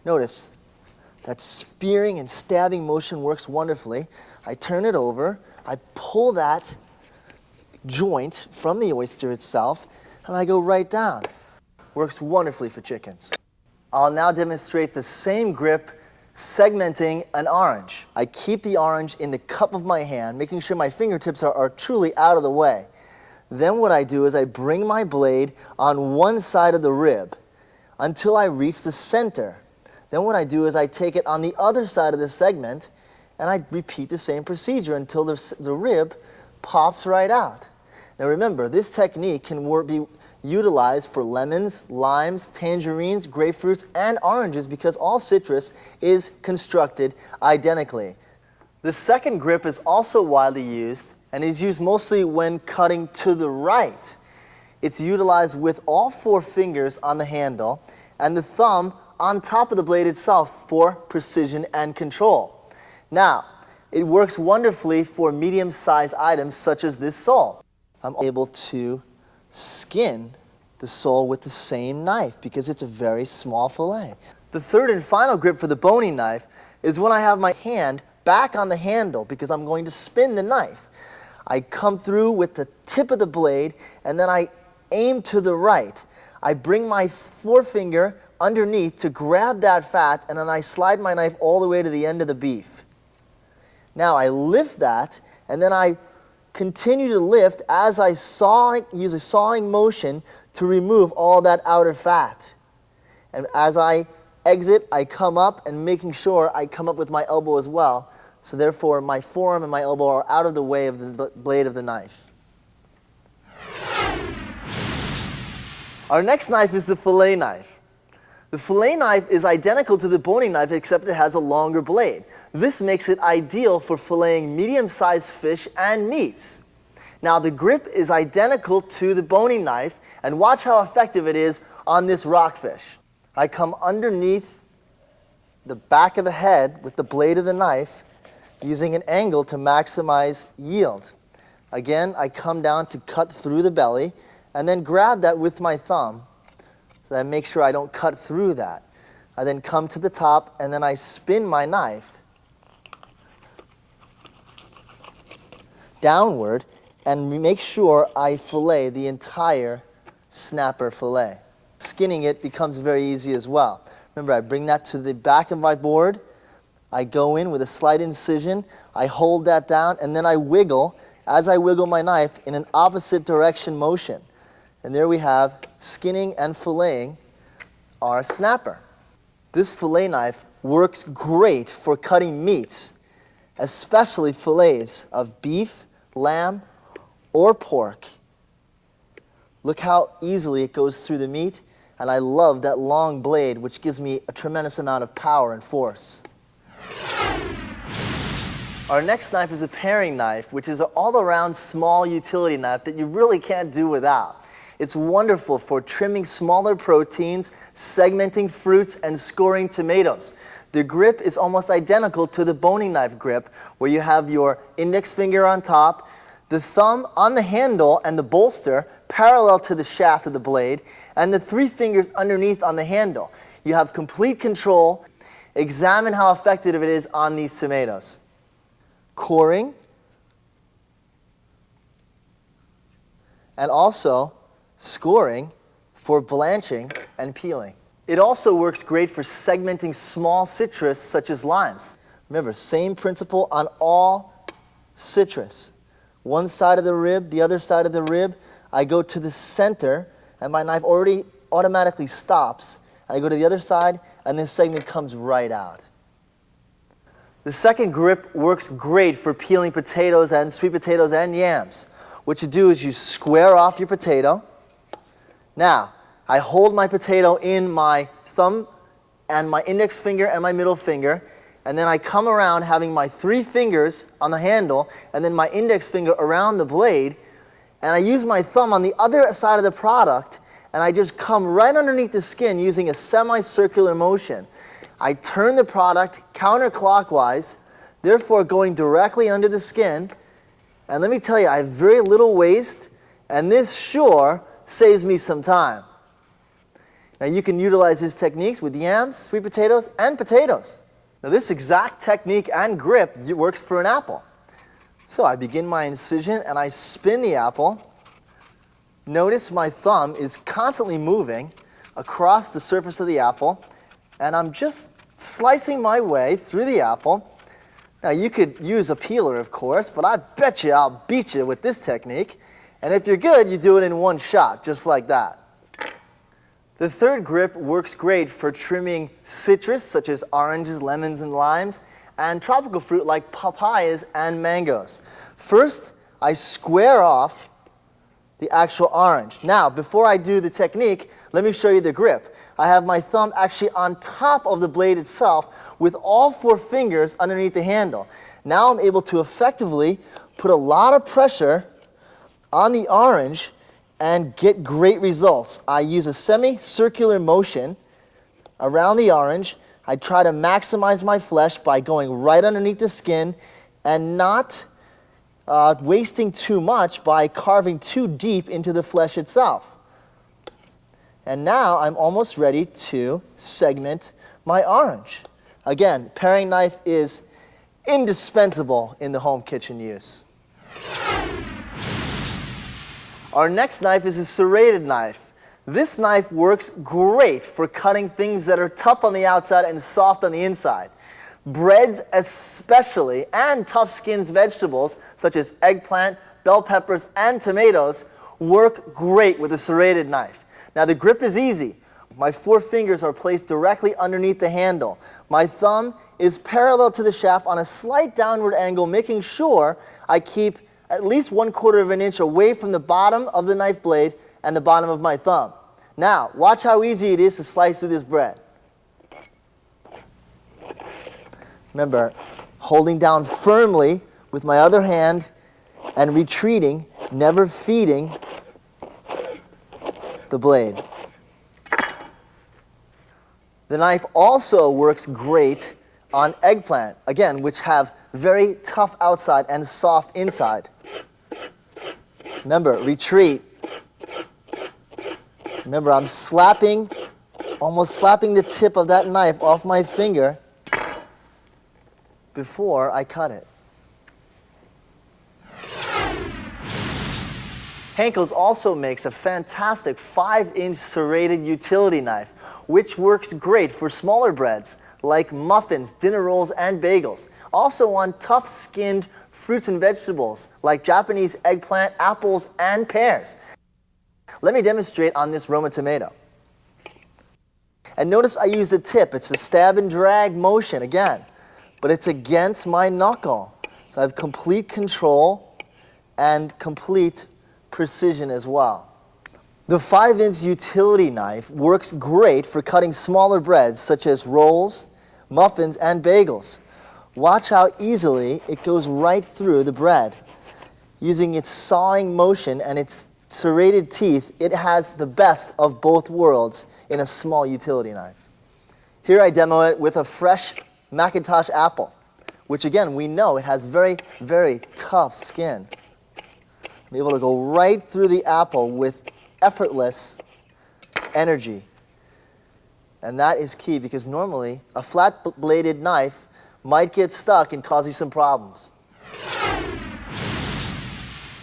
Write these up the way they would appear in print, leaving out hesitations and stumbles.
Notice that spearing and stabbing motion works wonderfully. I turn it over, I pull that joint from the oyster itself, and I go right down. Works wonderfully for chickens. I'll now demonstrate the same grip segmenting an orange. I keep the orange in the cup of my hand, making sure my fingertips are truly out of the way. Then what I do is I bring my blade on one side of the rib until I reach the center. Then what I do is I take it on the other side of the segment and I repeat the same procedure until the rib pops right out. Now remember, this technique can be utilized for lemons, limes, tangerines, grapefruits, and oranges because all citrus is constructed identically. The second grip is also widely used and is used mostly when cutting to the right. It's utilized with all 4 fingers on the handle and the thumb on top of the blade itself for precision and control. Now, it works wonderfully for medium-sized items such as this sole. I'm able to skin the sole with the same knife because it's a very small fillet. The third and final grip for the boning knife is when I have my hand back on the handle because I'm going to spin the knife. I come through with the tip of the blade and then I aim to the right. I bring my forefinger underneath to grab that fat and then I slide my knife all the way to the end of the beef. Now I lift that and then I continue to lift as I use a sawing motion to remove all that outer fat. And as I exit, I come up and making sure I come up with my elbow as well. So therefore, my forearm and my elbow are out of the way of the blade of the knife. Our next knife is the fillet knife. The fillet knife is identical to the boning knife except it has a longer blade. This makes it ideal for filleting medium-sized fish and meats. Now the grip is identical to the boning knife and watch how effective it is on this rockfish. I come underneath the back of the head with the blade of the knife using an angle to maximize yield. Again, I come down to cut through the belly and then grab that with my thumb so that I make sure I don't cut through that. I then come to the top and then I spin my knife downward and make sure I fillet the entire snapper fillet. Skinning it becomes very easy as well. Remember, I bring that to the back of my board, I go in with a slight incision, I hold that down, and then I wiggle as I wiggle my knife in an opposite direction motion. And there we have skinning and filleting our snapper. This fillet knife works great for cutting meats, especially fillets of beef, lamb, or pork. Look how easily it goes through the meat, and I love that long blade, which gives me a tremendous amount of power and force. Our next knife is a paring knife, which is an all-around small utility knife that you really can't do without. It's wonderful for trimming smaller proteins, segmenting fruits, and scoring tomatoes. The grip is almost identical to the boning knife grip, where you have your index finger on top, the thumb on the handle and the bolster parallel to the shaft of the blade, and the 3 fingers underneath on the handle. You have complete control. Examine how effective it is on these tomatoes. Coring, and also scoring for blanching and peeling. It also works great for segmenting small citrus such as limes. Remember, same principle on all citrus. One side of the rib, the other side of the rib, I go to the center and my knife already automatically stops. I go to the other side and this segment comes right out. The second grip works great for peeling potatoes and sweet potatoes and yams. What you do is you square off your potato. Now, I hold my potato in my thumb and my index finger and my middle finger, and then I come around having my 3 fingers on the handle and then my index finger around the blade, and I use my thumb on the other side of the product, and I just come right underneath the skin using a semicircular motion. I turn the product counterclockwise, therefore going directly under the skin, and let me tell you, I have very little waste, and this sure saves me some time. Now you can utilize these techniques with yams, sweet potatoes, and potatoes. Now this exact technique and grip works for an apple. So I begin my incision and I spin the apple. Notice my thumb is constantly moving across the surface of the apple, and I'm just slicing my way through the apple. Now you could use a peeler, of course, but I bet you I'll beat you with this technique. And if you're good, you do it in one shot, just like that. The third grip works great for trimming citrus, such as oranges, lemons, and limes, and tropical fruit like papayas and mangoes. First, I square off the actual orange. Now, before I do the technique, let me show you the grip. I have my thumb actually on top of the blade itself with all 4 fingers underneath the handle. Now I'm able to effectively put a lot of pressure on the orange and get great results. I use a semicircular motion around the orange. I try to maximize my flesh by going right underneath the skin and not wasting too much by carving too deep into the flesh itself. And now I'm almost ready to segment my orange. Again, paring knife is indispensable in the home kitchen use. Our next knife is a serrated knife. This knife works great for cutting things that are tough on the outside and soft on the inside. Breads especially, and tough skins vegetables such as eggplant, bell peppers, and tomatoes work great with a serrated knife. Now the grip is easy. My 4 fingers are placed directly underneath the handle. My thumb is parallel to the shaft on a slight downward angle, making sure I keep at least 1/4 of an inch away from the bottom of the knife blade and the bottom of my thumb. Now, watch how easy it is to slice through this bread. Remember, holding down firmly with my other hand and retreating, never feeding the blade. The knife also works great on eggplant, again, which have very tough outside and soft inside. Remember, retreat. Remember, I'm almost slapping the tip of that knife off my finger before I cut it. Henkel's also makes a fantastic 5-inch serrated utility knife, which works great for smaller breads like muffins, dinner rolls, and bagels. Also on tough-skinned fruits and vegetables like Japanese eggplant, apples, and pears. Let me demonstrate on this Roma tomato. And notice I use the tip. It's a stab and drag motion again, but it's against my knuckle. So I have complete control and complete precision as well. The 5-inch utility knife works great for cutting smaller breads such as rolls, muffins, and bagels. Watch how easily it goes right through the bread. Using its sawing motion and its serrated teeth, it has the best of both worlds in a small utility knife. Here I demo it with a fresh Macintosh apple, which again, we know it has very, very tough skin. I'm able to go right through the apple with effortless energy. And that is key because normally a flat-bladed knife might get stuck and cause you some problems.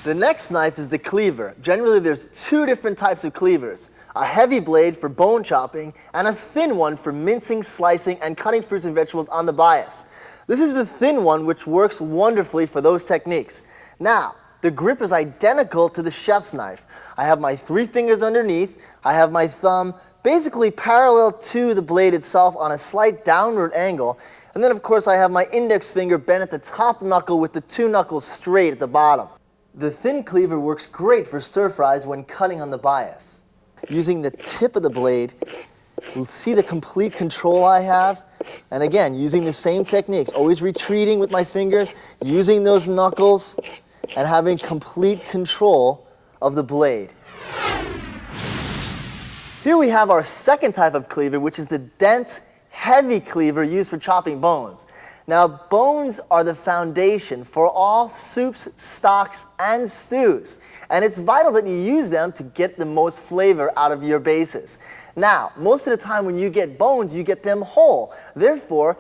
The next knife is the cleaver. Generally, there's 2 different types of cleavers. A heavy blade for bone chopping and a thin one for mincing, slicing, and cutting fruits and vegetables on the bias. This is the thin one which works wonderfully for those techniques. Now, the grip is identical to the chef's knife. I have my 3 fingers underneath. I have my thumb basically parallel to the blade itself on a slight downward angle. And then, of course, I have my index finger bent at the top knuckle with the 2 knuckles straight at the bottom. The thin cleaver works great for stir fries when cutting on the bias. Using the tip of the blade, you'll see the complete control I have. And again, using the same techniques, always retreating with my fingers, using those knuckles, and having complete control of the blade. Here we have our second type of cleaver, which is the dense, heavy cleaver used for chopping bones. Now, bones are the foundation for all soups, stocks, and stews. And it's vital that you use them to get the most flavor out of your bases. Now, most of the time when you get bones, you get them whole. Therefore,